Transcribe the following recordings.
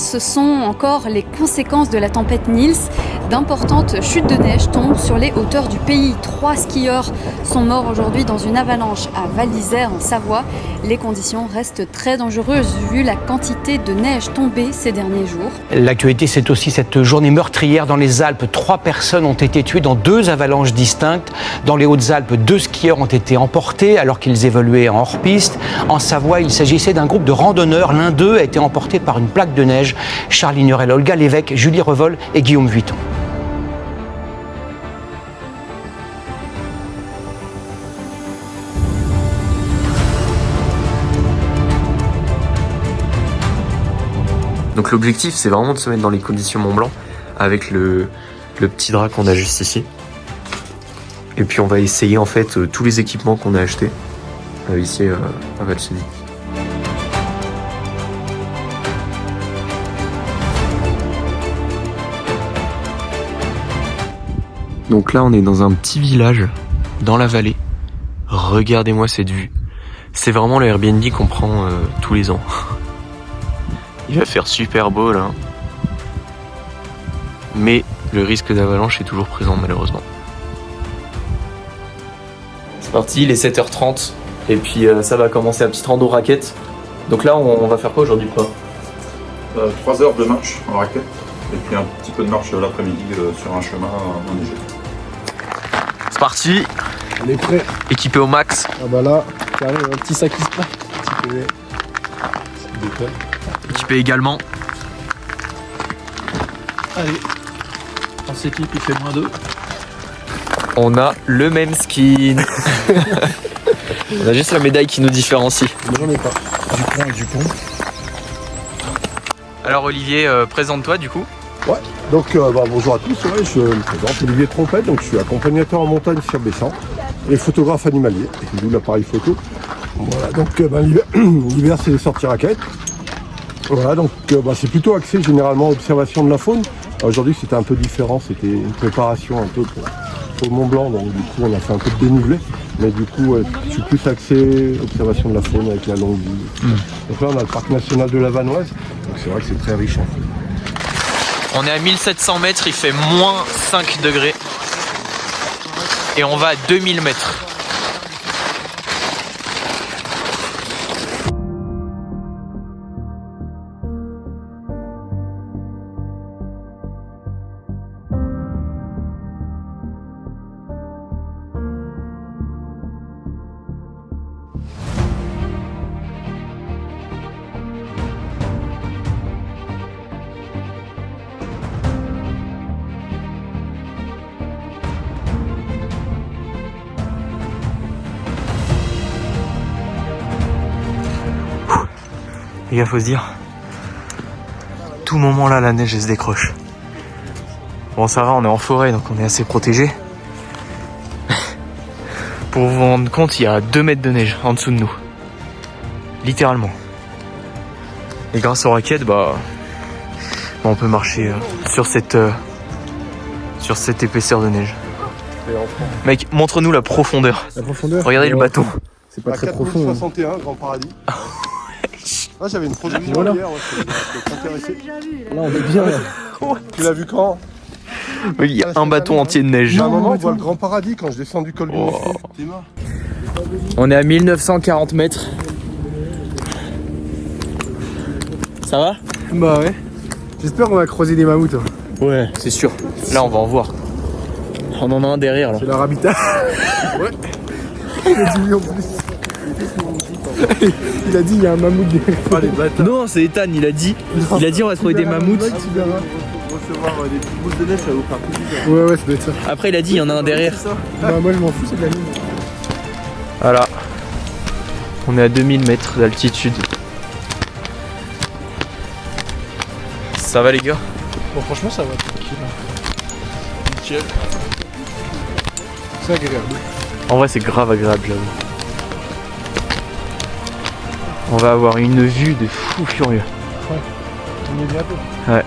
ce sont encore les conséquences de la tempête Nils. D'importantes chutes de neige tombent sur les hauteurs du pays. 3 skieurs sont morts aujourd'hui dans une avalanche à Val d'Isère en Savoie. Les conditions restent très dangereuses vu la quantité de neige tombée ces derniers jours. L'actualité, c'est aussi cette journée meurtrière dans les Alpes. 3 personnes ont été tuées dans 2 avalanches distinctes. Dans les Hautes-Alpes, 2 skieurs ont été emportés alors qu'ils évoluaient en hors-piste. En Savoie, il s'agissait d'un groupe de randonneurs. L'un d'eux a été emporté par une plaque de neige. Charles Ignorel, Olga Lévesque, Julie Revol et Guillaume Vuitton. Donc l'objectif, c'est vraiment de se mettre dans les conditions Mont Blanc avec le petit drap qu'on a juste ici. Et puis on va essayer en fait tous les équipements qu'on a achetés ici à Val-Cenis. Donc là, on est dans un petit village dans la vallée. Regardez-moi cette vue. C'est vraiment le Airbnb qu'on prend tous les ans. Il va faire super beau là. Mais le risque d'avalanche est toujours présent malheureusement. C'est parti, il est 7h30 et puis ça va commencer la petite rando raquette. Donc là on va faire quoi aujourd'hui quoi 3 heures de marche en raquette et puis un petit peu de marche l'après-midi sur un chemin enneigé. C'est parti. On est prêt. Équipé au max. Ah bah là, carré, un petit sac qui se passe. Équipé également. Allez, on s'équipe, il fait -2. On a le même skin. On a juste la médaille qui nous différencie. J'en ai pas. Dupont et Dupont. Alors Olivier, présente-toi du coup. Ouais, donc bonjour à tous, ouais, je me présente Olivier Trompette, donc je suis accompagnateur en montagne sur Bessan et photographe animalier, d'où l'appareil photo. Voilà, donc l'hiver c'est les sorties raquettes. Voilà, donc c'est plutôt axé généralement observation de la faune. Aujourd'hui c'était un peu différent, c'était une préparation un peu pour le Mont Blanc, donc du coup on a fait un peu de dénivelé, mais du coup je suis plus axé observation de la faune avec la longue vue. Donc là on a le parc national de la Vanoise, donc c'est vrai que c'est très riche en faune. On est à 1700 mètres, il fait -5 degrés. Et on va à 2000 mètres. Les gars, faut se dire, tout moment là, la neige elle se décroche. Bon, ça va, on est en forêt donc on est assez protégé. Pour vous rendre compte, il y a 2 mètres de neige en dessous de nous. Littéralement. Et grâce aux raquettes, on peut marcher sur cette épaisseur de neige. Mec, montre-nous la profondeur. La profondeur. Regardez le bateau. C'est pas très profond. 61, Grand Paradis. Ah, j'avais une projection Voilà. hier, je intéressé. Là on est bien là. Tu l'as vu quand? Il y a un bâton entier de neige. À un moment, on voit le Grand Paradis quand je descends du col du Moussy. T'es mort. On est à 1940 mètres. Ça va? Bah ouais. J'espère qu'on va croiser des mammouths. Ouais, c'est sûr. Là, on va en voir. On en a un derrière là. C'est leur habitat. Ouais. Il a dit oui en plus. Il a dit il y a un mammouth derrière. Ah, les bâtards. Non, c'est Ethan, il a dit on va trouver des mammouths. Recevoir des petites boules de neige, ça va vous faire plaisir. Ouais, ça doit être ça. Après, il a dit il y en a un derrière. Bah, moi je m'en fous, c'est de la mine. Voilà. On est à 2000 mètres d'altitude. Ça va les gars? Bon, franchement, ça va, tranquille. Nickel. C'est agréable. En vrai, c'est grave agréable, j'avoue. On va avoir une vue de fou furieux. On est bientôt. Ouais.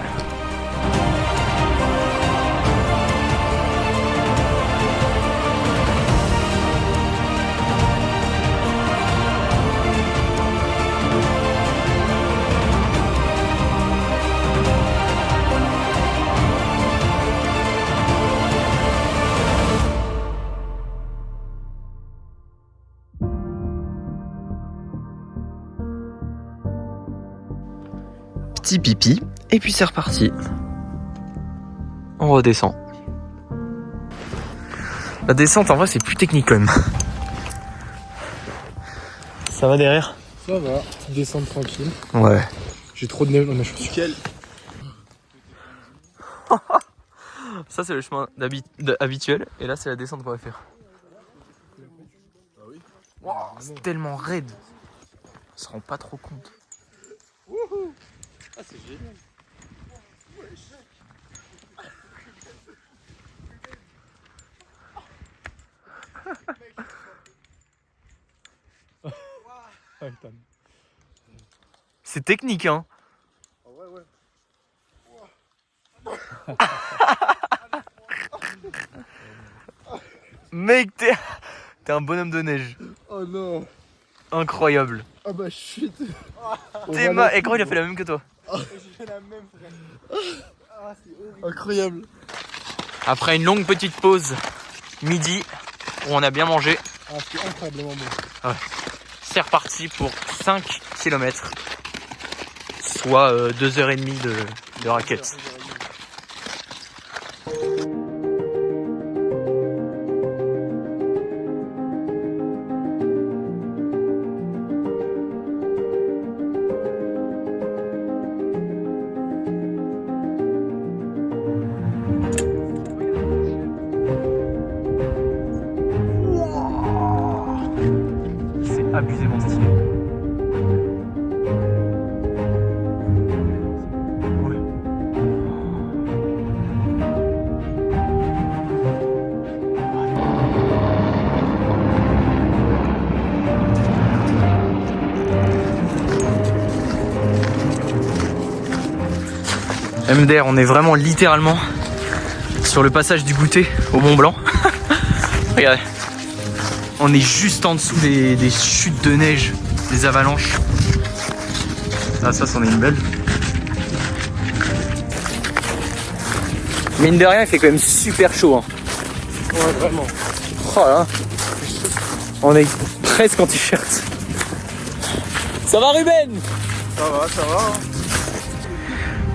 Petit pipi. Et puis c'est reparti. On redescend. La descente en vrai c'est plus technique quand même. Ça va derrière? Ça va, petite descente tranquille. Ouais. J'ai trop de neige dans mes chaussures. Ça c'est le chemin habituel et là c'est la descente qu'on va faire. Wow, c'est tellement raide. On se rend pas trop compte. Ah c'est génial. C'est technique hein. Mec, t'es un bonhomme de neige. Oh non. Incroyable. Ah bah shit. Et gros, il a fait la même que toi. J'ai fait la même frère. Ah c'est horrible. Incroyable. Après une longue petite pause midi où on a bien mangé, Ah c'est incroyablement bon. c'est reparti pour 5 km. Soit 2h30 de raquette. C'est abusément stylé. Ouais. MDR, on est vraiment littéralement sur le passage du goûter au Mont Blanc. Regardez. On est juste en dessous des chutes de neige, des avalanches. Ah ça c'en est une belle. Mine de rien il fait quand même super chaud hein. Ouais vraiment. Oh là. On est presque en t-shirt. Ça va Ruben? Ça va.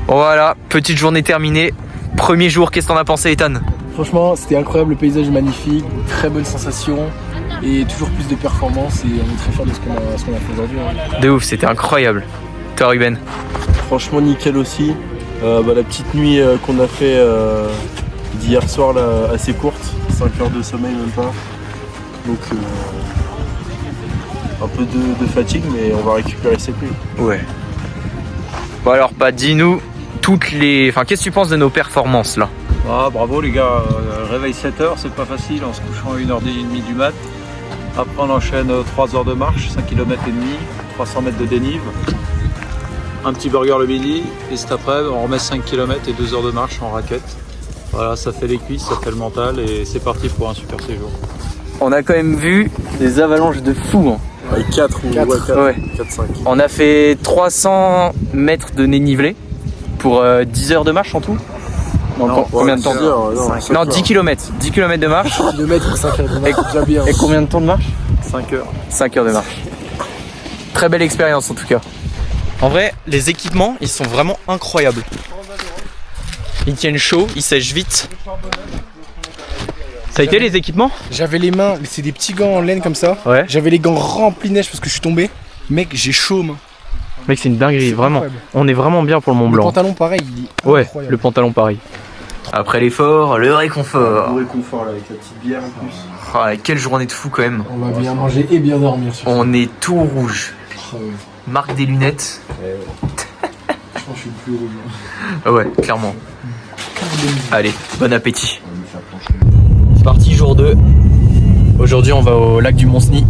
Voilà, petite journée terminée. Premier jour, qu'est-ce que t'en as pensé Ethan? Franchement c'était incroyable, le paysage est magnifique, très bonne sensation. Et toujours plus de performance et on est très fiers de ce qu'on a fait aujourd'hui. Hein. De ouf, c'était incroyable. Toi Ruben? Franchement nickel aussi. La petite nuit qu'on a fait d'hier soir là, assez courte, 5 heures de sommeil même pas. Donc un peu de fatigue mais on va récupérer cette nuit. Ouais. Bon alors dis-nous qu'est-ce que tu penses de nos performances là? Ah, bravo les gars, réveil 7h, c'est pas facile en se couchant à 1h30 du mat. Après on enchaîne 3 heures de marche, 5 km et demi, 300 mètres de dénive. Un petit burger le midi et cet après on remet 5 km et 2 heures de marche en raquette. Voilà, ça fait les cuisses, ça fait le mental et c'est parti pour un super séjour. On a quand même vu des avalanches de fou hein. Avec 4 ou 4-5. On a fait 300 mètres de dénivelé pour 10 heures de marche en tout. Combien de temps? Non, 10 km. 10 km de marche. 2 mètres pour 5 heures de marche, déjà bien. Et combien de temps de marche? 5 heures. 5 heures de marche. Très belle expérience en tout cas. En vrai, les équipements, ils sont vraiment incroyables. Ils tiennent chaud, ils sèchent vite. Ça a été les équipements? J'avais les mains, c'est des petits gants en laine comme ça. Ouais. J'avais les gants remplis de neige parce que je suis tombé. Mec, j'ai chaud, main. Mec, c'est une dinguerie, vraiment. Incroyable. On est vraiment bien pour le Mont Le Blanc. pantalon pareil, il est Ouais, incroyable. le pantalon pareil. Après l'effort, le réconfort. Le réconfort là avec la petite bière en plus. Ah, quelle journée de fou quand même. On va bien manger et bien dormir sur ça. On est tout rouge. Ah ouais. Marque des lunettes. Franchement, je suis le plus heureux. Ah ouais, clairement. Allez, bon appétit. C'est parti, jour 2. Aujourd'hui, on va au lac du Mont-Cenis.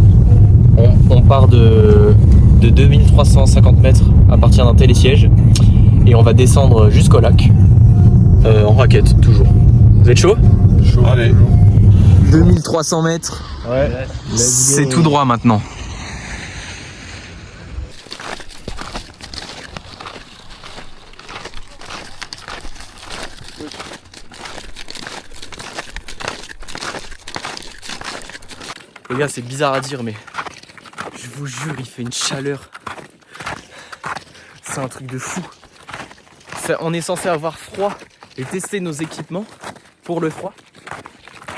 On part de 2350 mètres à partir d'un télésiège. Et on va descendre jusqu'au lac. En raquette, toujours. Vous êtes chaud? Chaud. Allez. 2300 mètres. Ouais. C'est tout droit maintenant. Les gars, c'est bizarre à dire, mais je vous jure, il fait une chaleur. C'est un truc de fou. On est censé avoir froid et tester nos équipements pour le froid.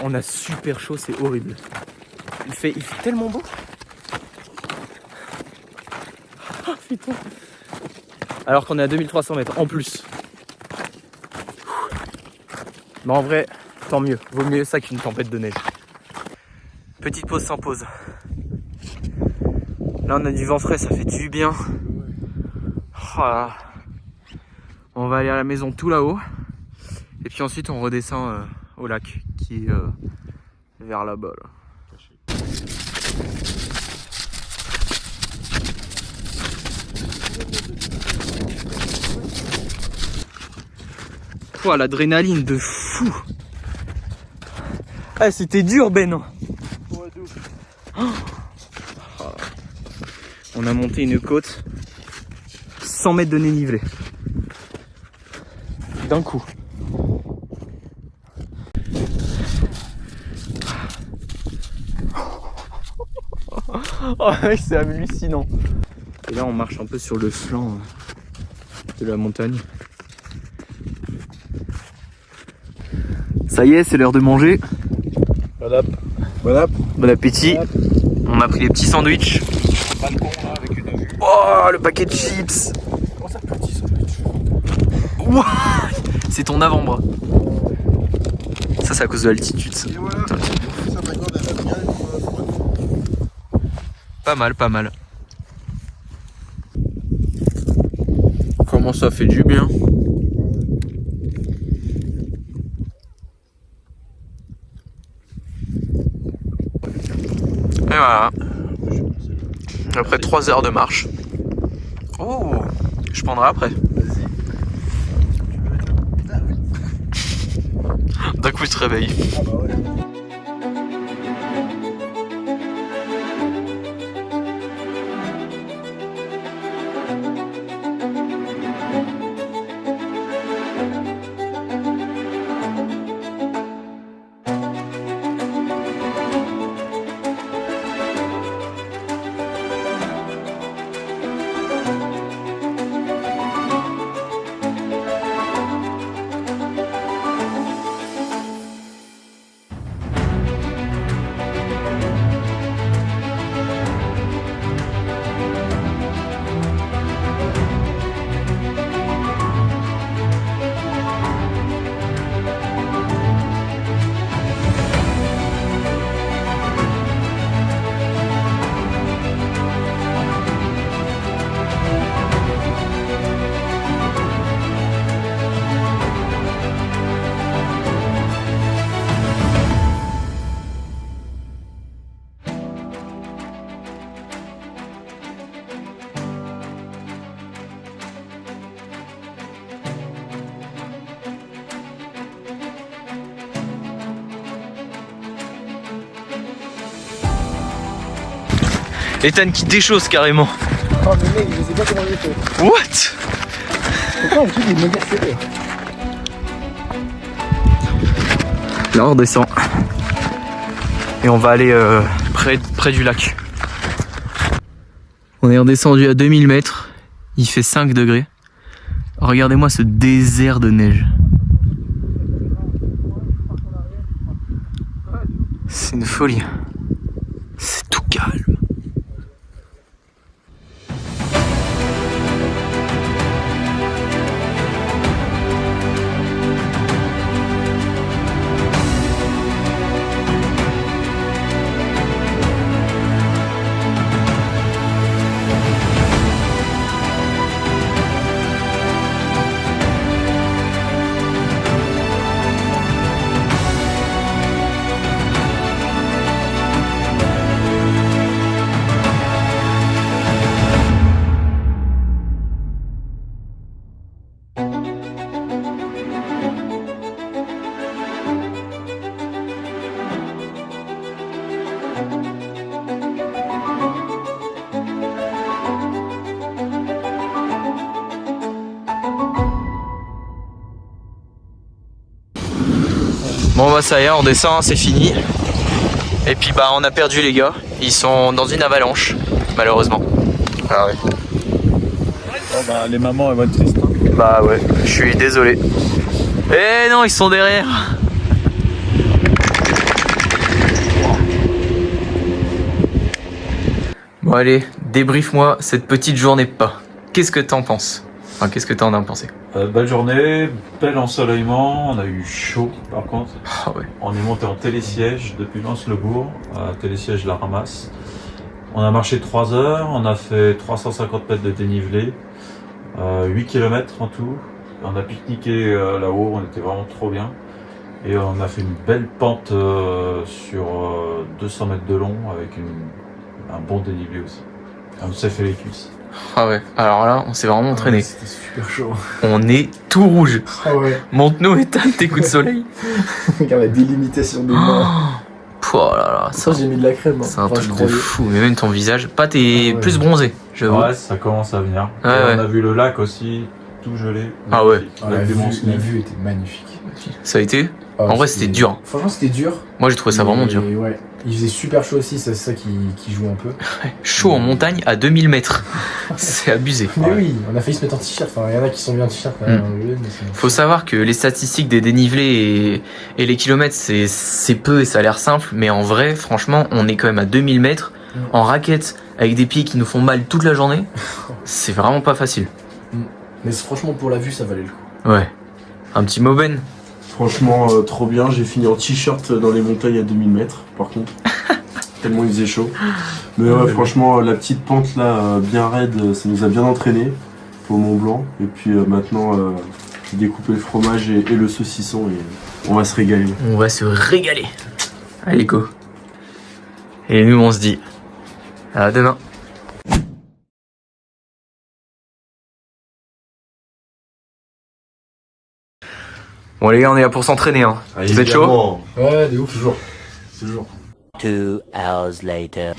On a super chaud, c'est horrible. Il fait tellement beau. Oh, putain. Alors qu'on est à 2300 mètres en plus. Mais en vrai, tant mieux. Vaut mieux ça qu'une tempête de neige. Petite pause sans pause. Là on a du vent frais, ça fait du bien. Oh là. On va aller à la maison tout là-haut. Et puis ensuite on redescend au lac qui est vers là-bas. Là. Oh, l'adrénaline de fou. Ah, c'était dur Ben. Oh. On a monté une côte 100 mètres de dénivelé d'un coup. Oh mec, c'est hallucinant. Et là on marche un peu sur le flanc de la montagne. Ça y est, c'est l'heure de manger. Bon appétit. On a pris les petits sandwichs. Oh, le paquet de chips. Comment ça, petit sandwich? Wow, c'est ton avant-bras. Ça, c'est à cause de l'altitude. Ça. Pas mal, pas mal. Comment ça fait du bien. Et voilà. Après 3 heures de marche. Oh, je prendrai après. D'un coup, je te réveille. Ah bah ouais. Ethan qui déchausse carrément. Oh mais mec, je sais pas comment il fait. What? Pourquoi le truc est méga serré? Là on redescend. Et on va aller près du lac. On est redescendu à 2000 mètres. Il fait 5 degrés. Regardez-moi ce désert de neige. C'est une folie. C'est tout calme. Bon bah ça y est, on descend, c'est fini. Et puis bah on a perdu les gars. Ils sont dans une avalanche, malheureusement. Ah ouais. Oh bah les mamans elles vont être tristes. Hein. Bah ouais, je suis désolé. Eh non, ils sont derrière. Bon allez, débrief-moi cette petite journée pas. Qu'est-ce que t'en penses? Enfin, qu'est-ce que t'en as pensé? Belle journée, bel ensoleillement, on a eu chaud par contre. Ah ouais. On est monté en télésiège depuis Lens-le-Bourg, télésiège La Ramasse. On a marché 3 heures, on a fait 350 mètres de dénivelé, 8 km en tout. On a pique-niqué là-haut, on était vraiment trop bien. Et on a fait une belle pente sur 200 mètres de long avec un bon dénivelé aussi. On s'est fait les cuisses. Ah ouais, alors là, on s'est vraiment entraîné. Ouais, c'était super chaud. On est tout rouge. Ah ouais. Monte-nous et tape tes coups de soleil. Regarde la délimitation des mains. Oh là là, Ça, j'ai mis de la crème. Hein. c'est un Enfin, truc je de croyais. fou. Mais même ton visage, pas t'es Ah ouais. plus bronzé, j'avoue. Ouais, ça commence à venir. Ouais, Et ouais. on a vu le lac aussi, tout gelé. Ah ouais. Ah, Avec des monstres. la vue était magnifique. Ça a été? Ah, En vrai, c'était dur. Franchement, c'était dur. Moi, j'ai trouvé ça vraiment dur. Mais ouais. Il faisait super chaud aussi, c'est ça qui joue un peu. Chaud en montagne à 2000 mètres. C'est abusé. Mais oui, on a failli se mettre en t-shirt. Enfin, il y en a qui sont bien en t-shirt. Faut savoir que les statistiques des dénivelés et les kilomètres, c'est peu et ça a l'air simple. Mais en vrai, franchement, on est quand même à 2000 mètres en raquette avec des pieds qui nous font mal toute la journée. C'est vraiment pas facile. Mais franchement, pour la vue, ça valait le coup. Ouais. Un petit mot Ben. Franchement, trop bien. J'ai fini en t-shirt dans les montagnes à 2000 mètres, par contre. Tellement il faisait chaud. Mais ouais, franchement, la petite pente là, bien raide, ça nous a bien entraîné pour Mont Blanc. Et puis maintenant, j'ai découpé le fromage et le saucisson et on va se régaler. On va se régaler. Allez, go. Et nous, on se dit à demain. Bon les gars, on est là pour s'entraîner hein. Vous êtes chaud? Ouais, de ouf. Toujours. 2 hours later.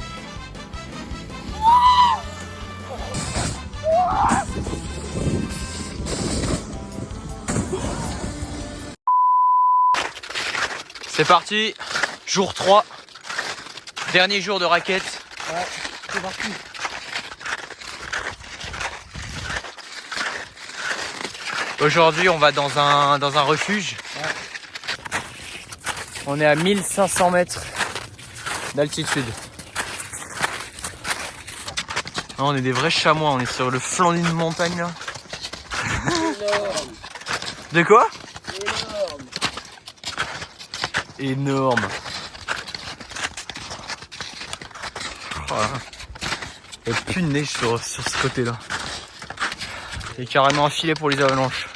C'est parti, jour 3, dernier jour de raquette. Ouais, c'est parti. Aujourd'hui, on va dans un refuge. Ouais. On est à 1500 mètres d'altitude. Ah, on est des vrais chamois, on est sur le flanc d'une montagne là. De quoi? Énorme. Oh là. Il n'y a plus de neige sur ce côté là. Il est carrément un filet pour les avalanches.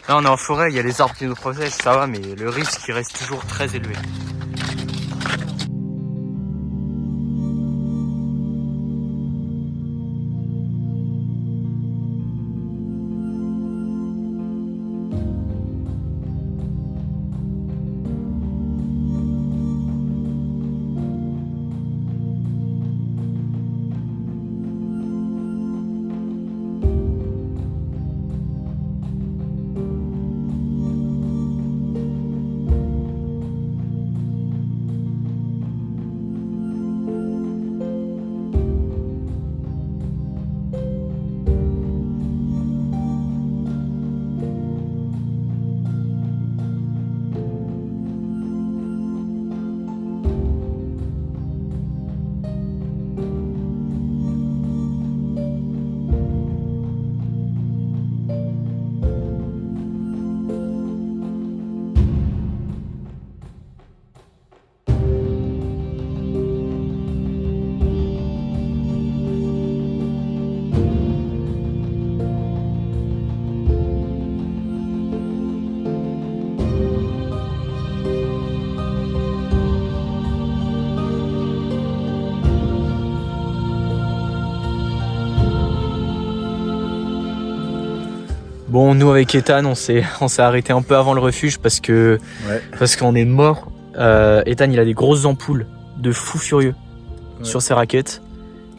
Là on est en forêt, il y a les arbres qui nous protègent, ça va, mais le risque il reste toujours très élevé. Bon, nous avec Ethan, on s'est arrêté un peu avant le refuge parce qu'on est mort. Ethan, il a des grosses ampoules de fou furieux sur ses raquettes.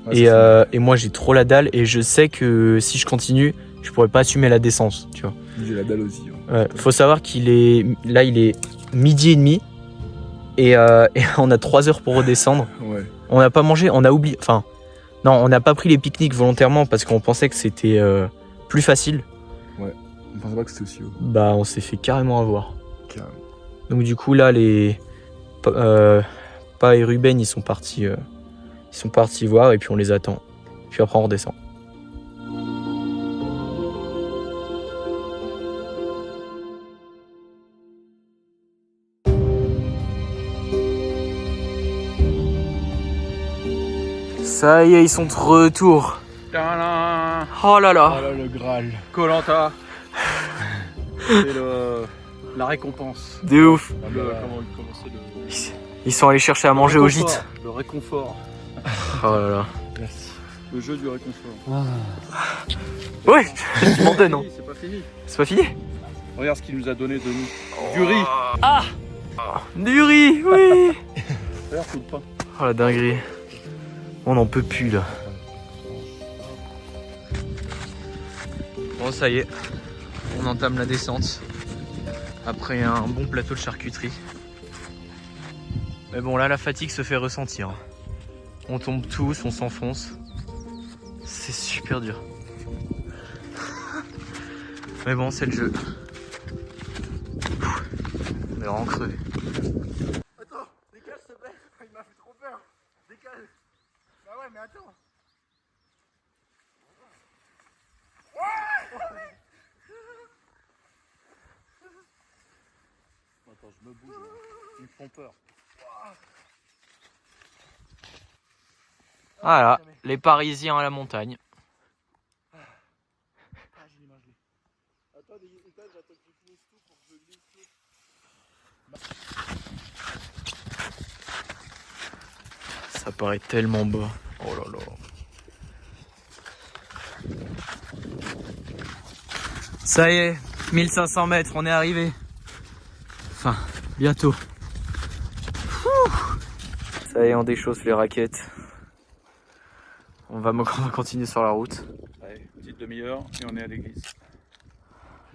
Ouais, et moi, j'ai trop la dalle et je sais que si je continue, je pourrais pas assumer la descente, tu vois. J'ai la dalle aussi. Ouais. Faut savoir il est 12h30 et on a 3 heures pour redescendre. Ouais. On n'a pas mangé, on a oublié. Enfin, Non, on n'a pas pris les pique-niques volontairement parce qu'on pensait que c'était plus facile. Ouais, on pensait pas que c'était aussi haut. Bah, on s'est fait carrément avoir. Carrément. Donc du coup là, Pa et Ruben, ils sont partis voir et puis on les attend. Puis après on redescend. Ça y est, ils sont de retour. Tadam. Oh là là. Voilà le Graal. Koh-Lanta. C'est la récompense. De ouf. Comment c'est Ils sont allés chercher à manger au gîte. Le réconfort. Oh là là. Merci. Le jeu du réconfort. Ouais, tu m'en donnes, non? C'est pas fini. C'est pas fini? Regarde ce qu'il nous a donné de nous. Du riz. Ah, du riz, oui. Regarde tout le pain. Oh la dinguerie. On n'en peut plus là. Bon, ça y est, on entame la descente après un bon plateau de charcuterie. Mais bon, là la fatigue se fait ressentir. On tombe tous, on s'enfonce. C'est super dur. Mais bon, c'est le jeu. On est vraiment crevé. Attends, décale s'il te plaît. Il m'a fait trop peur. Décale. Bah ouais, mais attends. Attends, je me bouge. Ils me font peur. Voilà, les Parisiens à la montagne. Ça paraît tellement bas. Oh là là. Ça y est, 1500 mètres, on est arrivé. Enfin, bientôt. Ça y est, on déchausse les raquettes. On va continuer sur la route. Allez, petite demi-heure et on est à l'église.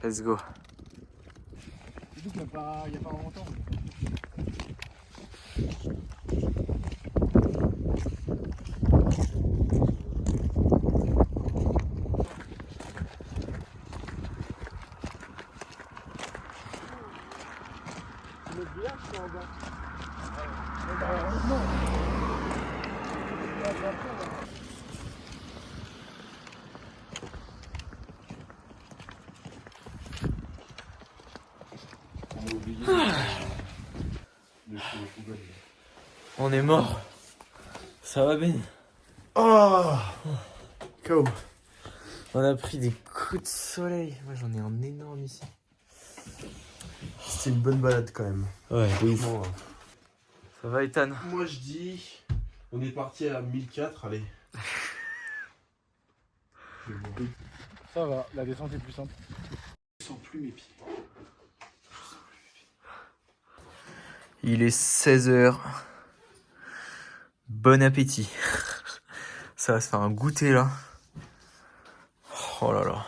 Let's go. Il n'y a pas longtemps. On est mort. Ça va Ben? Oh KO. On a pris des coups de soleil. Moi j'en ai un énorme ici. C'était une bonne balade quand même. Ouais, de ouf. Franchement, Ça va Ethan? moi je dis, on est parti à 1004, allez. Ça va, la descente est plus simple. Je sens plus mes pieds. Il est 16h. Bon appétit. Ça va se faire un goûter là. Oh là là.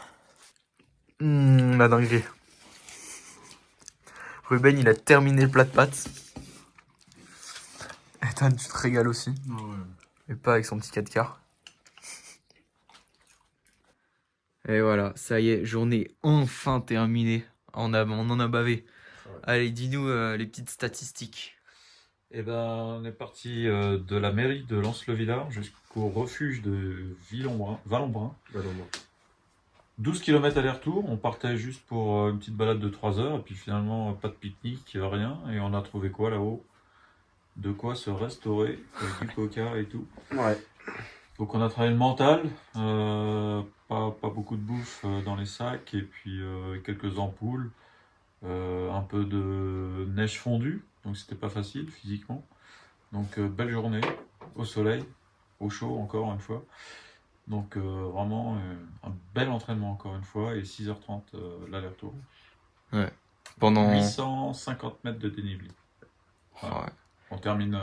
La dinguerie. Ruben il a terminé le plat de pâtes. Ethan tu te régales aussi. Ah ouais. Et pas avec son petit 4 quarts. Et voilà, ça y est, journée enfin terminée. On en a bavé. Allez, dis-nous les petites statistiques. Eh ben, on est parti de la mairie de Lens-le-Villard jusqu'au refuge de Valombrun. 12 km aller-retour. On partait juste pour une petite balade de 3 heures. Et puis finalement, pas de pique-nique, rien. Et on a trouvé quoi là-haut? De quoi se restaurer, avec du coca et tout. Ouais. Donc on a travaillé le mental. Pas beaucoup de bouffe dans les sacs. Et puis quelques ampoules. Un peu de neige fondue. Donc c'était pas facile physiquement. Donc belle journée, au soleil, au chaud encore une fois. Donc vraiment un bel entraînement encore une fois et 6h30 l'aller-retour. Ouais. Pendant 850 mètres de dénivelé. Voilà. Ouais. On termine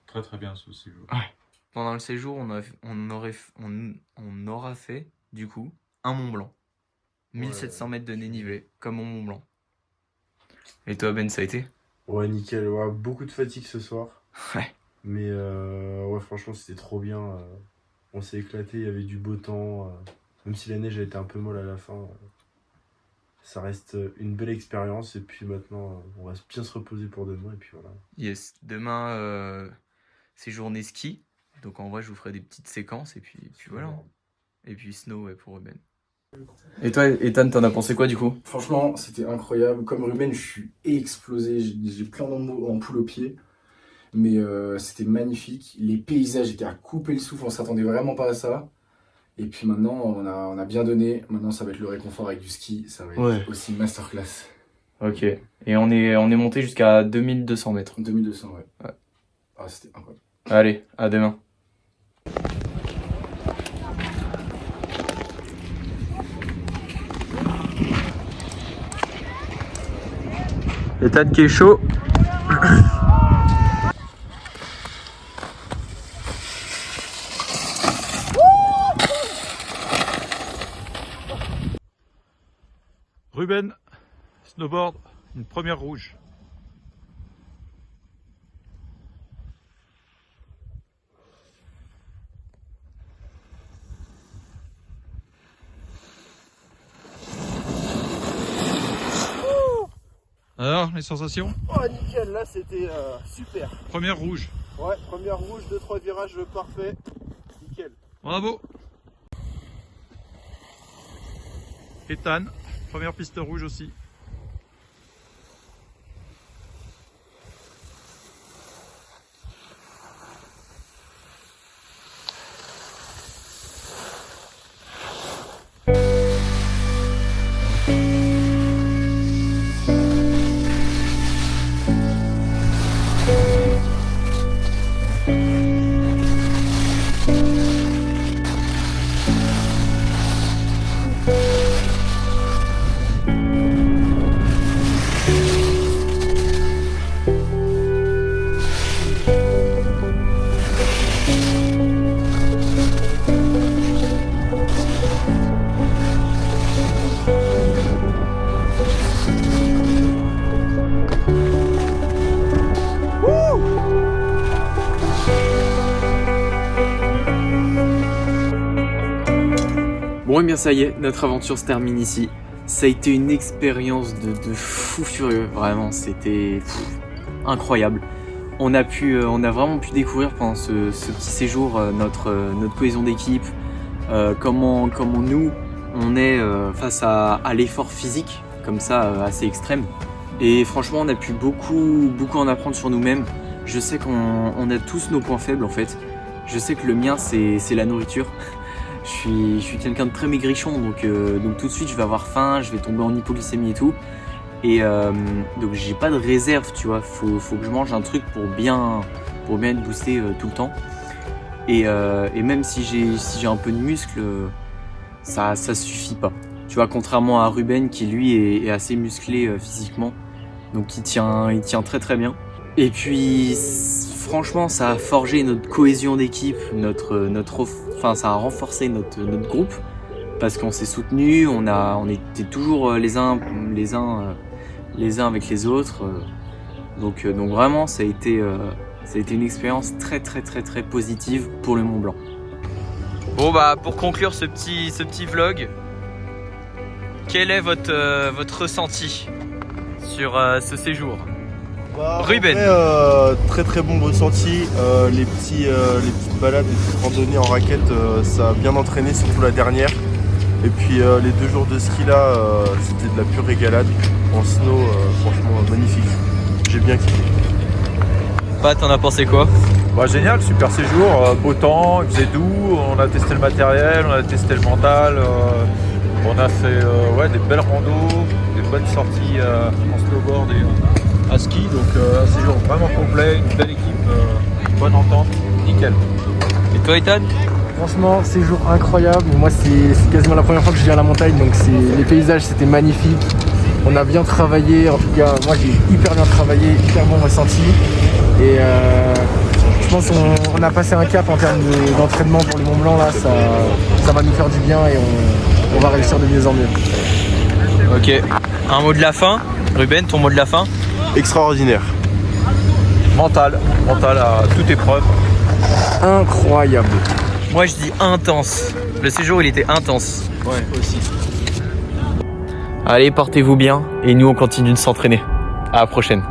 très très bien ce séjour. Ouais. Pendant le séjour, on aura fait du coup un Mont Blanc. 1700 mètres de dénivelé, comme au Mont Blanc. Et toi Ben, ça a été? Ouais, nickel. Ouais, beaucoup de fatigue ce soir. Ouais. Mais ouais, franchement, c'était trop bien. On s'est éclaté, il y avait du beau temps. Même si la neige a été un peu molle à la fin, ça reste une belle expérience. Et puis maintenant, on va bien se reposer pour demain. Et puis voilà. Yes, demain, c'est journée ski. Donc en vrai, je vous ferai des petites séquences. Et puis voilà. Et puis snow pour Ruben. Et toi, Ethan, t'en as pensé quoi du coup? Franchement, c'était incroyable. Comme Ruben, je suis explosé. J'ai plein d'ampoules aux pieds. Mais c'était magnifique. Les paysages étaient à couper le souffle. On s'attendait vraiment pas à ça. Et puis maintenant, on a bien donné. Maintenant, ça va être le réconfort avec du ski. Ça va être aussi masterclass. Ok. Et on est monté jusqu'à 2200 mètres. 2200, ouais. Ah, c'était incroyable. Allez, à demain. Ethan qui est chaud. Ruben, snowboard, une première rouge. Alors, les sensations? Oh nickel, là c'était super. Première rouge. Ouais, première rouge, 2-3 virages parfaits. Nickel. Bravo. Ethan, première piste rouge aussi. Bon et bien ça y est, notre aventure se termine ici. Ça a été une expérience de fou furieux, vraiment, c'était incroyable. On a vraiment pu découvrir pendant ce petit séjour notre cohésion d'équipe, comment nous on est face à l'effort physique, comme ça assez extrême. Et franchement on a pu beaucoup en apprendre sur nous-mêmes. Je sais qu'on a tous nos points faibles en fait. Je sais que le mien c'est la nourriture. Je suis quelqu'un de très maigrichon, donc tout de suite je vais avoir faim, je vais tomber en hypoglycémie et tout. Et donc j'ai pas de réserve, tu vois, faut que je mange un truc pour bien être boosté tout le temps. Et même si j'ai un peu de muscle, ça suffit pas. Tu vois, contrairement à Ruben qui lui est assez musclé physiquement, donc il tient très très bien. Et puis franchement ça a forgé notre cohésion d'équipe, ça a renforcé notre groupe parce qu'on s'est soutenus, on était toujours les uns avec les autres. Donc vraiment ça a été une expérience très très très très positive pour le Mont Blanc. Bon bah pour conclure ce petit vlog, quel est votre ressenti sur ce séjour? Ruben. Très très bon ressenti. Les petites balades, les petites randonnées en raquette, ça a bien entraîné, surtout la dernière. Et puis les 2 jours de ski là, c'était de la pure régalade. En snow, franchement magnifique. J'ai bien kiffé. Pat, t'en as pensé quoi? Bah, génial, super séjour, beau temps, il faisait doux, on a testé le matériel, on a testé le mental. On a fait des belles randos, des bonnes sorties en snowboard et à ski, donc un séjour vraiment complet, une belle équipe, bonne entente, nickel. Et toi Ethan? Franchement, séjour incroyable. Moi, c'est quasiment la première fois que je viens à la montagne, donc les paysages c'était magnifique. On a bien travaillé, en tout cas, moi j'ai hyper bien travaillé, hyper bon ressenti. Et je pense qu'on a passé un cap en termes d'entraînement pour le Mont Blanc, là, ça va nous faire du bien et on va réussir de mieux en mieux. Ok, un mot de la fin. Ruben, ton mot de la fin? Extraordinaire. Mental à toute épreuve. Incroyable. Moi je dis intense. Le séjour il était intense. Ouais, aussi. Allez, portez-vous bien et nous on continue de s'entraîner. À la prochaine.